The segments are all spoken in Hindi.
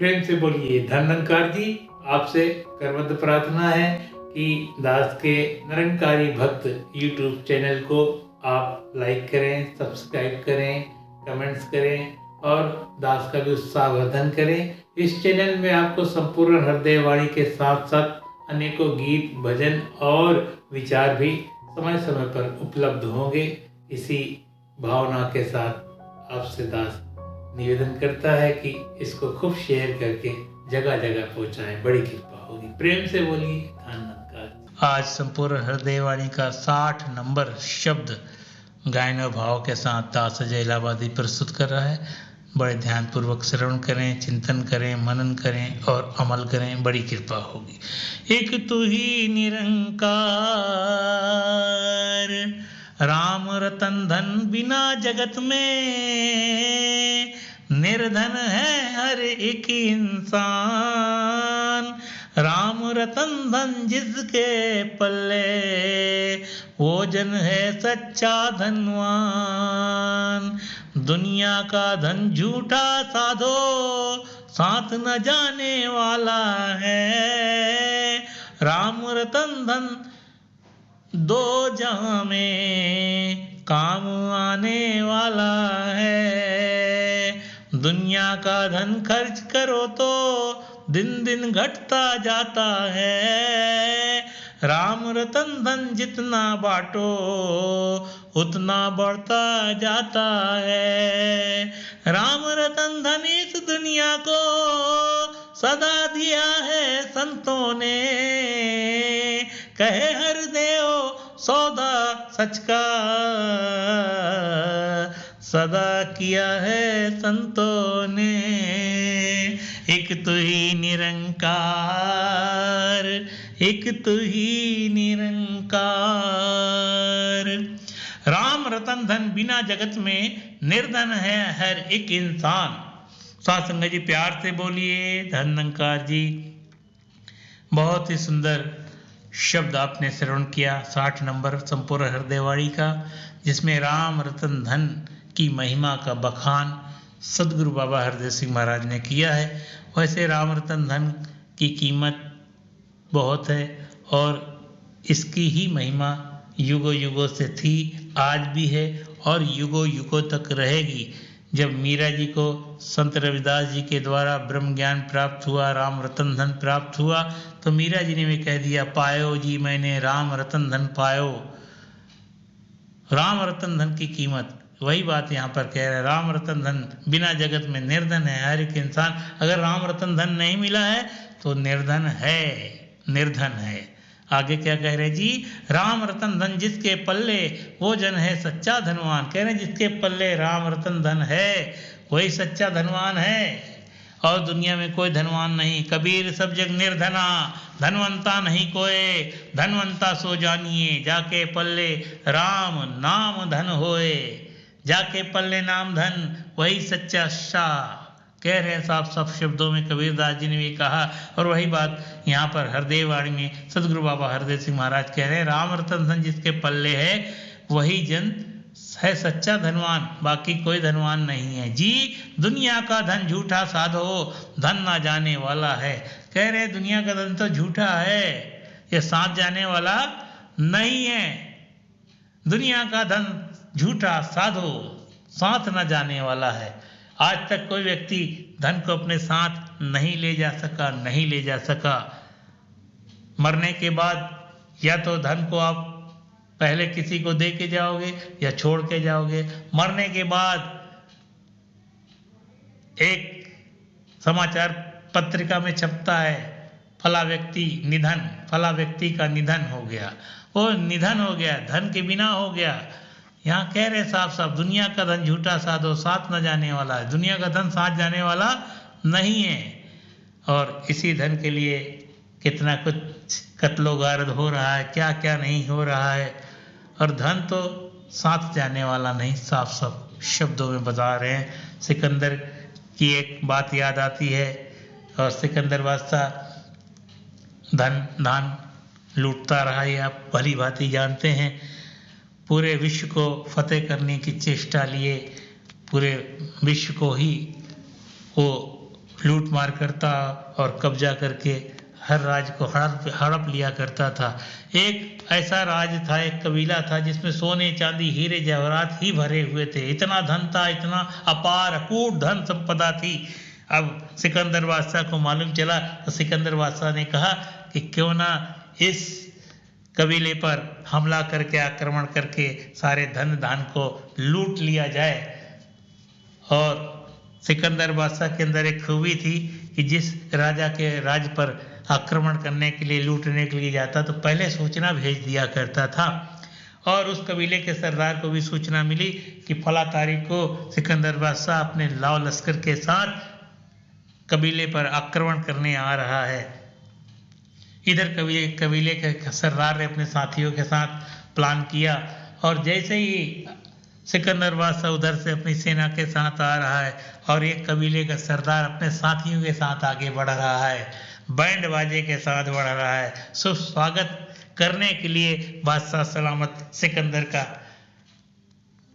प्रेम से बोलिए धन जी। आपसे करवत प्रार्थना है कि दास के निरंकारी भक्त YouTube चैनल को आप लाइक करें, सब्सक्राइब करें, कमेंट्स करें और दास का भी उत्साहवर्धन करें। इस चैनल में आपको संपूर्ण हृदय वाणी के साथ साथ अनेकों गीत, भजन और विचार भी समय समय पर उपलब्ध होंगे। इसी भावना के साथ आपसे दास निवेदन करता है कि इसको खूब शेयर करके जगह जगह पहुंचाएं, बड़ी कृपा होगी। प्रेम से बोलिए धन्यवाद। आज संपूर्ण हृदय वाणी का 60 नंबर शब्द गायन और भाव के साथ दास अजय इलाहाबादी प्रस्तुत कर रहा है। बड़े ध्यान पूर्वक श्रवण करें, चिंतन करें, मनन करें और अमल करें, बड़ी कृपा होगी। एक तू ही निरंकार, राम रतन धन बिना जगत में, निर्धन है हर एक इंसान। राम रतन धन जिसके पल्ले, वो जन है सच्चा धनवान। दुनिया का धन झूठा साधो, साथ न जाने वाला है। राम रतन धन दो जहां में काम आने वाला है। दुनिया का धन खर्च करो तो दिन दिन घटता जाता है। राम रतन धन जितना बांटो उतना बढ़ता जाता है। राम रतन धन इस दुनिया को सदा दिया है संतों ने, कहे हर देव सौदा सच का सदा किया है संतों ने। एक तू ही निरंकार, एक तू ही निरंकार। राम रतन धन बिना जगत में, निर्धन है हर एक इंसान। साथ संगत जी प्यार से बोलिए धन्यकार जी। बहुत ही सुंदर शब्द आपने श्रवण किया। 60 नंबर संपूर्ण हृदय वाणी का, जिसमें राम रतन धन की महिमा का बखान सदगुरु बाबा हरदेव सिंह महाराज ने किया है। वैसे राम रतन धन की कीमत बहुत है और इसकी ही महिमा युगों युगों से थी, आज भी है और युगों युगों तक रहेगी। जब मीरा जी को संत रविदास जी के द्वारा ब्रह्म ज्ञान प्राप्त हुआ, राम रतन धन प्राप्त हुआ, तो मीरा जी ने भी कह दिया, पायो जी मैंने राम रतन धन पायो। राम रतन धन की कीमत, वही बात यहाँ पर कह रहे हैं। राम रतन धन बिना जगत में, निर्धन है हर एक इंसान। अगर राम रतन धन नहीं मिला है तो निर्धन है, निर्धन है। आगे क्या कह रहे जी, राम रतन धन जिसके पल्ले, वो जन है सच्चा धनवान। कह रहे जिसके पल्ले राम रतन धन है वही सच्चा धनवान है, और दुनिया में कोई धनवान नहीं। कबीर सब जग निर्धना, धनवंता नहीं कोई। धनवंता सो जानिए, जाके पल्ले राम नाम धन होए। जाके पल्ले नाम धन वही सच्चा शाह। कह रहे हैं साफ साफ शब्दों में, कबीरदास जी ने भी कहा। और वही बात यहाँ पर हरदेव वाणी में सदगुरु बाबा हरदेव सिंह महाराज कह रहे हैं, राम रतन धन जिसके पल्ले है वही जन है सच्चा धनवान, बाकी कोई धनवान नहीं है जी। दुनिया का धन झूठा साधो, धन ना जाने वाला है। कह रहे दुनिया का धन तो झूठा है, ये साथ जाने वाला नहीं है। दुनिया का धन झूठा साधो, साथ न जाने वाला है। आज तक कोई व्यक्ति धन को अपने साथ नहीं ले जा सका, नहीं ले जा सका। मरने के बाद या तो धन को आप पहले किसी को दे के जाओगे या छोड़ के जाओगे। मरने के बाद एक समाचार पत्रिका में छपता है, फला व्यक्ति निधन, फला व्यक्ति का निधन हो गया। वो निधन हो गया, धन के बिना हो गया। यहाँ कह रहे साफ साफ, दुनिया का धन झूठा साधो, साथ न जाने वाला है। दुनिया का धन साथ जाने वाला नहीं है। और इसी धन के लिए कितना कुछ कत्लो गारद हो रहा है, क्या क्या नहीं हो रहा है। और धन तो साथ जाने वाला नहीं, साफ साफ शब्दों में बता रहे हैं। सिकंदर की एक बात याद आती है, और सिकंदर बादशाह धन दान लूटता रहा, ये आप भली भांति जानते हैं। पूरे विश्व को फतेह करने की चेष्टा लिए, पूरे विश्व को ही वो लूट मार करता और कब्जा करके हर राज्य को हड़प लिया करता था। एक ऐसा राज्य था, एक कबीला था जिसमें सोने चांदी हीरे जवाहरात ही भरे हुए थे। इतना धन था, इतना अपार अकूट धन संपदा थी। अब सिकंदर बादशाह को मालूम चला तो सिकंदर बादशाह ने कहा कि क्यों ना इस कबीले पर हमला करके आक्रमण करके सारे धन धान को लूट लिया जाए। और सिकंदर बादशाह के अंदर एक खूबी थी कि जिस राजा के राज्य पर आक्रमण करने के लिए लूटने के लिए जाता तो पहले सूचना भेज दिया करता था। और उस कबीले के सरदार को भी सूचना मिली कि फला तारीख को सिकंदर बादशाह अपने लाव लश्कर के साथ कबीले पर आक्रमण करने आ रहा है। इधर कबीले के सरदार ने अपने साथियों के साथ प्लान किया और जैसे ही सिकंदर बादशाह उधर से अपनी सेना के साथ आ रहा है और एक कबीले का सरदार अपने साथियों के साथ आगे बढ़ रहा है, बैंड बाजे के साथ बढ़ रहा है। स्वागत करने के लिए बादशाह सलामत सिकंदर का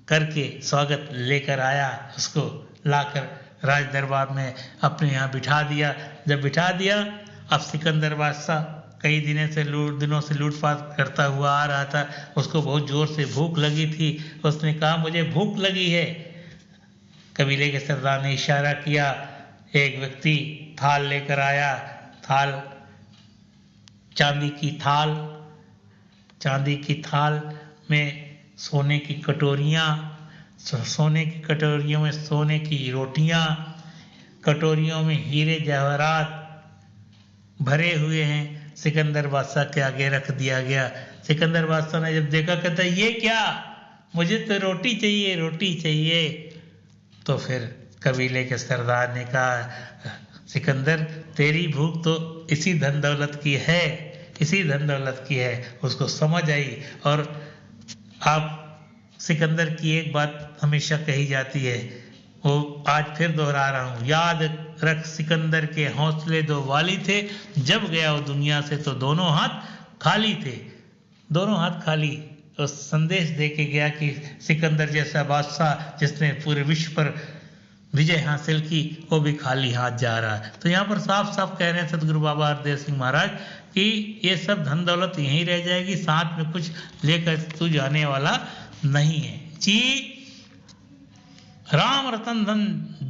करके स्वागत लेकर आया, उसको लाकर राज दरबार में अपने यहाँ बिठा दिया। जब बिठा दिया, अब सिकंदर बादशाह कई दिनों से लूटपाट करता हुआ आ रहा था। उसको बहुत जोर से भूख लगी थी। उसने कहा मुझे भूख लगी है। कबीले के सरदार ने इशारा किया। एक व्यक्ति थाल लेकर आया। चांदी की थाल में सोने की कटोरियाँ, सोने की कटोरियों में सोने की रोटियाँ, कटोरियों में हीरे जवाहरात भरे हुए हैं, सिकंदर बादशाह के आगे रख दिया गया। सिकंदर बादशाह ने जब देखा, कहता ये क्या, मुझे तो रोटी चाहिए, रोटी चाहिए। तो फिर कबीले के सरदार ने कहा, सिकंदर तेरी भूख तो इसी धन दौलत की है, इसी धन दौलत की है। उसको समझ आई। और आप सिकंदर की एक बात हमेशा कही जाती है, वो आज फिर दोहरा रहा हूँ, याद रख सिकंदर के हौसले दो वाली थे, जब गया वो दुनिया से तो दोनों हाथ खाली थे, दोनों हाथ खाली। तो संदेश दे के गया कि सिकंदर जैसा बादशाह जिसने पूरे विश्व पर विजय हासिल की, वो भी खाली हाथ जा रहा है। तो यहाँ पर साफ साफ कह रहे हैं सदगुरु बाबा हरदेव सिंह महाराज कि ये सब धन दौलत यहीं रह जाएगी, साथ में कुछ लेकर तू जाने वाला नहीं है जी। राम रतन धन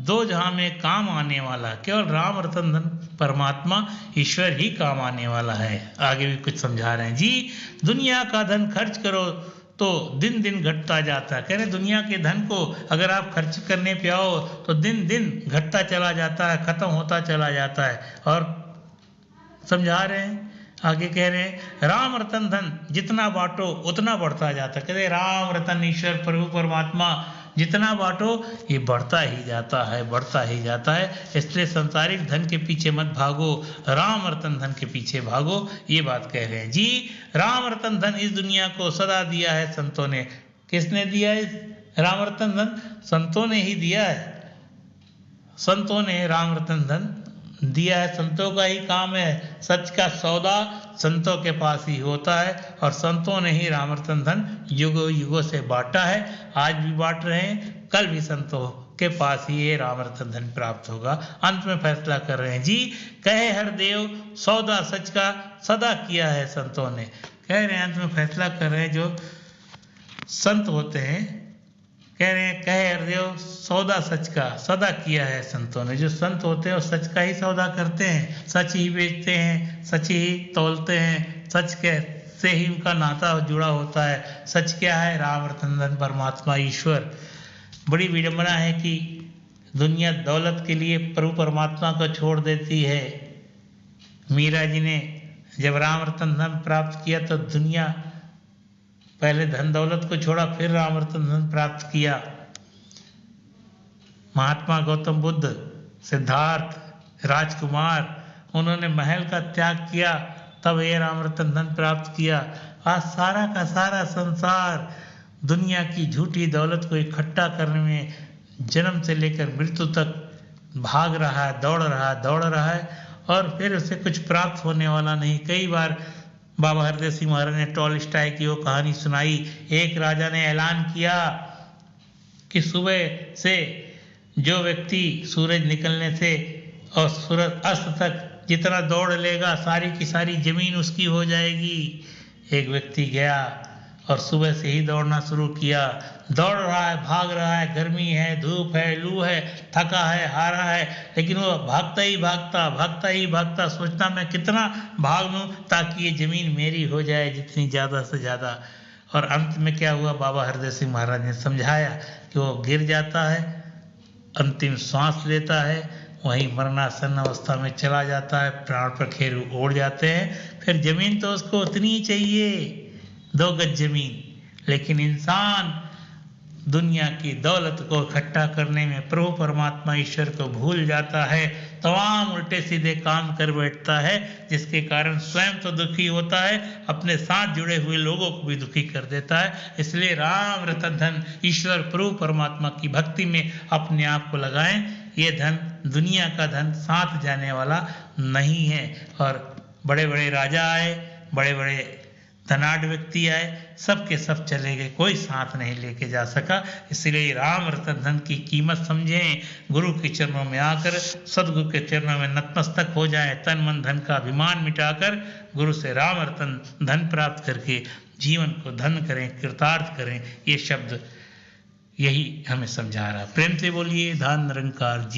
दो जहां में काम आने वाला, केवल राम रतन धन परमात्मा ईश्वर ही काम आने वाला है। आगे भी कुछ समझा रहे हैं जी। दुनिया का धन खर्च करो तो दिन दिन घटता जाता है। कह रहे दुनिया के धन को अगर आप खर्च करने पे आओ तो दिन दिन घटता चला जाता है, खत्म होता चला जाता है। और समझा रहे हैं, आगे कह रहे हैं, राम रतन धन जितना बांटो उतना बढ़ता जाता है। कहते राम रतन ईश्वर प्रभु परमात्मा जितना बांटो ये बढ़ता ही जाता है, बढ़ता ही जाता है। इसलिए संसारिक धन के पीछे मत भागो, राम रतन धन के पीछे भागो। ये बात कह रहे हैं जी। राम रतन धन इस दुनिया को सदा दिया है संतों ने। किसने दिया है राम रतन धन? संतों ने ही दिया है। संतों ने राम रतन धन दिया है, संतों का ही काम है। सच का सौदा संतों के पास ही होता है और संतों ने ही राम रतन धन युगों युगों से बांटा है, आज भी बांट रहे हैं, कल भी संतों के पास ही ये राम रतन धन प्राप्त होगा। अंत में फैसला कर रहे हैं जी। कहे हरदेव सौदा सच का सदा किया है संतों ने। कह रहे हैं अंत में फैसला कर रहे हैं, जो संत होते हैं, कह रहे हैं कहे हरदेव सौदा सच का सदा किया है संतों ने। जो संत होते हैं वो सच का ही सौदा करते हैं, सच ही बेचते हैं, सच ही तौलते हैं, सच के से ही उनका नाता जुड़ा होता है। सच क्या है? राम रतन धन परमात्मा ईश्वर। बड़ी विडंबना है कि दुनिया दौलत के लिए प्रभु परमात्मा को छोड़ देती है। मीरा जी ने जब राम रतन धन प्राप्त किया तो दुनिया पहले धन दौलत को छोड़ा, फिर राम रतन धन प्राप्त किया। महात्मा गौतम बुद्ध, सिद्धार्थ, राजकुमार, उन्होंने महल का त्याग किया, तब ये राम रतन धन प्राप्त किया। आज सारा का सारा संसार दुनिया की झूठी दौलत को इकट्ठा करने में जन्म से लेकर मृत्यु तक भाग रहा है, दौड़ रहा है और फिर उसे कुछ प्राप्त होने वाला नहीं। कई बार बाबा हरदेव सिंह महाराज ने टॉलस्टॉय की वो कहानी सुनाई। एक राजा ने ऐलान किया कि सुबह से जो व्यक्ति सूरज निकलने से और सूरज अस्त तक जितना दौड़ लेगा सारी की सारी जमीन उसकी हो जाएगी। एक व्यक्ति गया और सुबह से ही दौड़ना शुरू किया, दौड़ रहा है, भाग रहा है, गर्मी है, धूप है, लू है, थका है, हारा है, लेकिन वो भागता ही भागता, भागता ही भागता, सोचता मैं कितना भाग लूँ ताकि ये ज़मीन मेरी हो जाए जितनी ज़्यादा से ज़्यादा। और अंत में क्या हुआ, बाबा हरदय सिंह महाराज ने समझाया कि वो गिर जाता है, अंतिम सांस लेता है, वहीं मरणासन अवस्था में चला जाता है, प्राण पखेरु उड़ जाते हैं। फिर ज़मीन तो उसको उतनी ही चाहिए, 2 गज ज़मीन, लेकिन इंसान दुनिया की दौलत को इकट्ठा करने में प्रभु परमात्मा ईश्वर को भूल जाता है, तमाम उल्टे सीधे काम कर बैठता है, जिसके कारण स्वयं तो दुखी होता है, अपने साथ जुड़े हुए लोगों को भी दुखी कर देता है। इसलिए राम रतन धन ईश्वर प्रभु परमात्मा की भक्ति में अपने आप को लगाएं। ये धन दुनिया का धन साथ जाने वाला नहीं है। और बड़े बड़े राजा आए, बड़े बड़े धनाढ़ व्यक्ति आए, सबके सब चले गए, कोई साथ नहीं लेके जा सका। इसलिए राम रतन धन की कीमत समझें, गुरु के चरणों में आकर सदगुरु के चरणों में नतमस्तक हो जाए, तन मन धन का अभिमान मिटाकर गुरु से राम रतन धन प्राप्त करके जीवन को धन करें, कृतार्थ करें। ये शब्द यही हमें समझा रहा। प्रेम से बोलिए धन निरंकार जी।